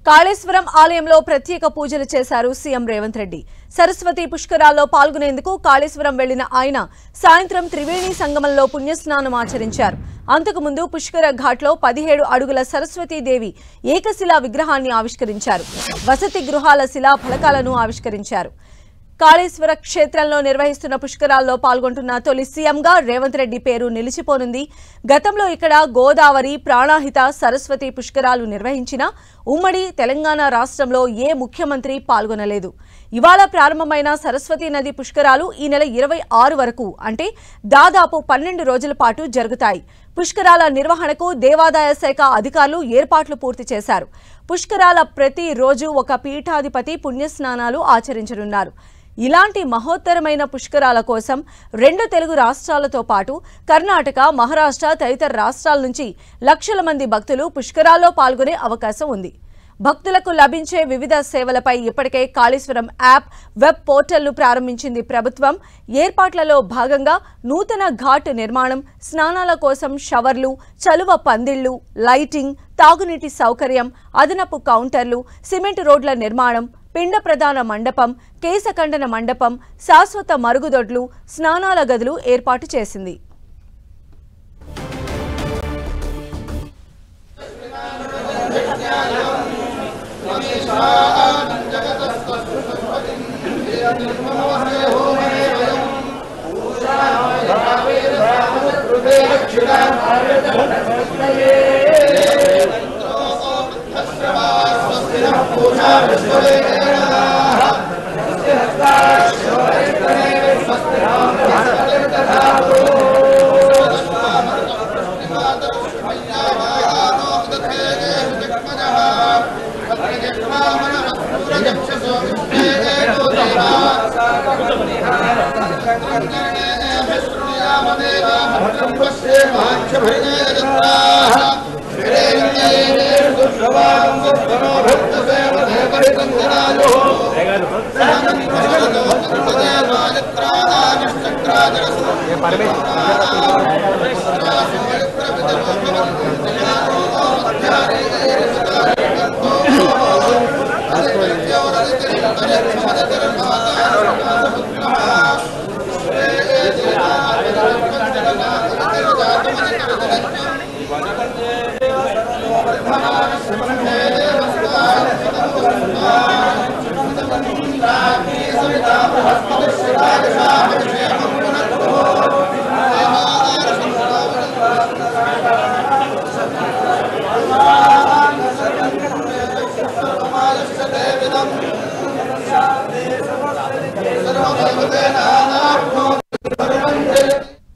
కాళేశ్వరం ఆలయంలో ప్రత్యేక పూజలు చేశారు సీఎం రేవంత్ రెడ్డి. సరస్వతి పుష్కరాల్లో పాల్గొనేందుకు కాళేశ్వరం వెళ్లిన ఆయన సాయంత్రం త్రివేణి సంగమంలో పుణ్యస్నానం ఆచరించారు. అంతకుముందు పుష్కర ఘాట్లో 17 అడుగుల సరస్వతీదేవి ఏకశిలా విగ్రహాన్ని ఆవిష్కరించారు. వసతి గృహాల శిలా ఫలకాలను ఆవిష్కరించారు. కాళేశ్వర క్షేత్రంలో నిర్వహిస్తున్న పుష్కరాల్లో పాల్గొంటున్న తొలి సీఎంగా రేవంత్ రెడ్డి పేరు నిలిచిపోనుంది. గతంలో ఇక్కడ గోదావరి, ప్రాణాహిత, సరస్వతి పుష్కరాలు నిర్వహించిన ఉమ్మడి తెలంగాణ రాష్ట్రంలో ఏ ముఖ్యమంత్రి పాల్గొనలేదు. ఇవాళ ప్రారంభమైన సరస్వతీ నది పుష్కరాలు ఈ నెల 26 వరకు అంటే దాదాపు 12 రోజుల పాటు జరుగుతాయి. పుష్కరాల నిర్వహణకు దేవాదాయ శాఖ అధికారులు ఏర్పాట్లు పూర్తి చేశారు. పుష్కరాల ప్రతి రోజు ఒక పీఠాధిపతి పుణ్యస్నానాలు ఆచరించనున్నారు. ఇలాంటి మహోత్తరమైన పుష్కరాల కోసం 2 తెలుగు రాష్ట్రాలతో పాటు కర్ణాటక, మహారాష్ట్ర తదితర రాష్ట్రాల నుంచి లక్షల మంది భక్తులు పుష్కరాల్లో పాల్గొనే అవకాశం ఉంది. భక్తులకు లభించే వివిధ సేవలపై ఇప్పటికే కాళేశ్వరం యాప్, వెబ్ పోర్టల్ను ప్రారంభించింది ప్రభుత్వం. ఏర్పాట్లలో భాగంగా నూతన ఘాట్ నిర్మాణం, స్నానాల కోసం షవర్లు, చలువ పందిళ్లు, లైటింగ్, తాగునీటి సౌకర్యం, అదనపు కౌంటర్లు, సిమెంట్ రోడ్ల నిర్మాణం, పిండ ప్రధాన మండపం, కేశఖండన మండపం, శాశ్వత మరుగుదొడ్లు, స్నానాల గదులు ఏర్పాటు చేసింది.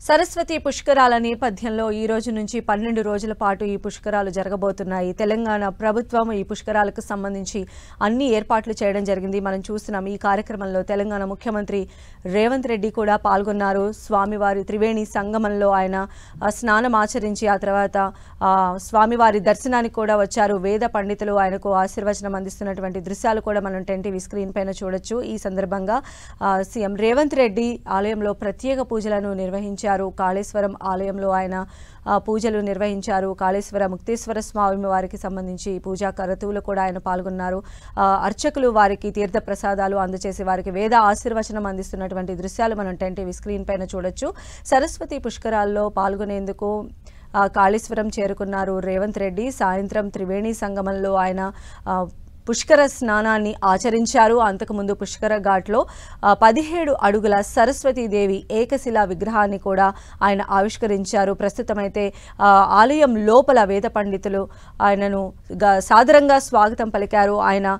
సరస్వతి పుష్కరాల నేపథ్యంలో ఈ రోజు నుంచి 12 రోజుల పాటు ఈ పుష్కరాలు జరగబోతున్నాయి. తెలంగాణ ప్రభుత్వం ఈ పుష్కరాలకు సంబంధించి అన్ని ఏర్పాట్లు చేయడం జరిగింది. మనం చూస్తున్నాం. ఈ కార్యక్రమంలో తెలంగాణ ముఖ్యమంత్రి రేవంత్ రెడ్డి కూడా పాల్గొన్నారు. స్వామివారి త్రివేణి సంగమంలో ఆయన స్నానం ఆచరించి ఆ తర్వాత స్వామివారి దర్శనానికి కూడా వచ్చారు. వేద పండితులు ఆయనకు ఆశీర్వచనం అందిస్తున్నటువంటి దృశ్యాలు కూడా మనం 10TV స్క్రీన్ పైన చూడొచ్చు. ఈ సందర్భంగా సీఎం రేవంత్ రెడ్డి ఆలయంలో ప్రత్యేక పూజలను నిర్వహించారు. కాళేశ్వరం ఆలయంలో ఆయన పూజలు నిర్వహించారు. కాళేశ్వర ముక్తేశ్వర స్వామి వారికి సంబంధించి పూజా కరతువులు కూడా ఆయన పాల్గొన్నారు. అర్చకులు వారికి తీర్థ ప్రసాదాలు అందజేసి వారికి వేద ఆశీర్వచనం అందిస్తున్నటువంటి దృశ్యాలు మనం 10TV స్క్రీన్ పైన చూడొచ్చు. సరస్వతి పుష్కరాల్లో పాల్గొనేందుకు కాళేశ్వరం చేరుకున్నారు రేవంత్ రెడ్డి. సాయంత్రం త్రివేణి సంగమంలో ఆయన పుష్కర స్నానాన్ని ఆచరించారు. అంతకుముందు పుష్కర ఘాట్లో 17 అడుగుల సరస్వతీదేవి ఏకశిలా విగ్రహాన్ని కూడా ఆయన ఆవిష్కరించారు. ప్రస్తుతమైతే ఆలయం లోపల వేద పండితులు ఆయనను సాదరంగా స్వాగతం పలికారు. ఆయన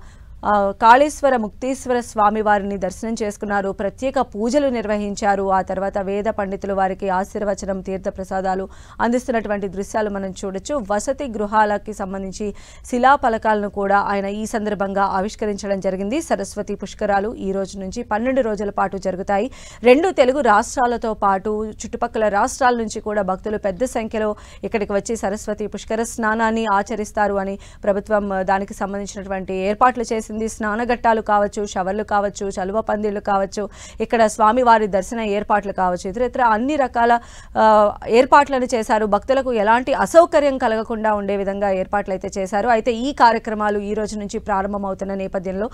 కాళేశ్వర ముక్తేశ్వర స్వామి వారిని దర్శనం చేసుకున్నారు. ప్రత్యేక పూజలు నిర్వహించారు. ఆ తర్వాత వేద పండితులు వారికి ఆశీర్వచనం, తీర్థ ప్రసాదాలు అందిస్తున్నటువంటి దృశ్యాలు మనం చూడొచ్చు. వసతి గృహాలకి సంబంధించి శిలా ఫలకాలను కూడా ఆయన ఈ సందర్భంగా ఆవిష్కరించడం జరిగింది. సరస్వతి పుష్కరాలు ఈ రోజు నుంచి 12 రోజుల పాటు జరుగుతాయి. 2 తెలుగు రాష్ట్రాలతో పాటు చుట్టుపక్కల రాష్ట్రాల నుంచి కూడా భక్తులు పెద్ద సంఖ్యలో ఇక్కడికి వచ్చి సరస్వతి పుష్కర స్నానాన్ని ఆచరిస్తారు అని ప్రభుత్వం దానికి సంబంధించినటువంటి ఏర్పాట్లు చేసింది. చేసింది. స్నానఘట్టాలు కావచ్చు, షవర్లు కావచ్చు, చలువ పందిళ్లు కావచ్చు, ఇక్కడ స్వామివారి దర్శన ఏర్పాట్లు కావచ్చు, ఇతర అన్ని రకాల ఏర్పాట్లను చేశారు. భక్తులకు ఎలాంటి అసౌకర్యం కలగకుండా ఉండే విధంగా ఏర్పాట్లు అయితే చేశారు. అయితే ఈ కార్యక్రమాలు ఈ రోజు నుంచి ప్రారంభమవుతున్న నేపథ్యంలో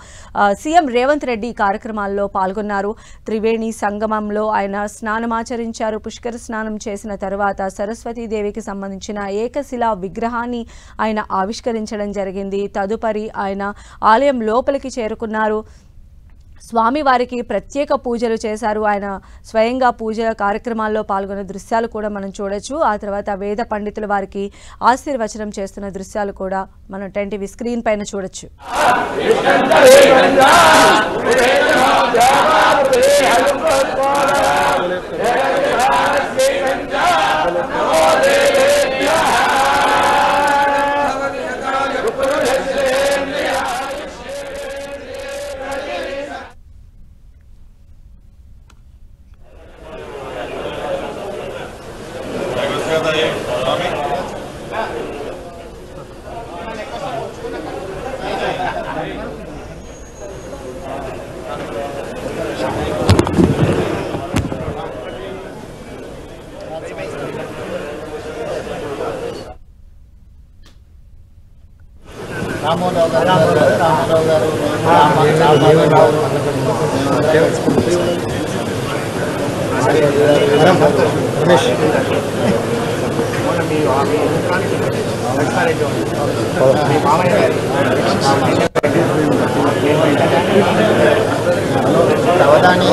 సీఎం రేవంత్ రెడ్డి ఈ కార్యక్రమాల్లో పాల్గొన్నారు. త్రివేణి సంగమంలో ఆయన స్నానమాచరించారు. పుష్కర స్నానం చేసిన తర్వాత సరస్వతీదేవికి సంబంధించిన ఏకశిలా విగ్రహాన్ని ఆయన ఆవిష్కరించడం జరిగింది. తదుపరి ఆయన ఆలయం లోపలికి చేరుకున్నారు. స్వామివారికి ప్రత్యేక పూజలు చేశారు. ఆయన స్వయంగా పూజ కార్యక్రమాల్లో పాల్గొన్న దృశ్యాలు కూడా మనం చూడొచ్చు. ఆ తర్వాత వేద పండితుల వారికి ఆశీర్వచనం చేస్తున్న దృశ్యాలు కూడా మనం 10TV స్క్రీన్ పైన చూడొచ్చు. రామారావు గారు అవధాని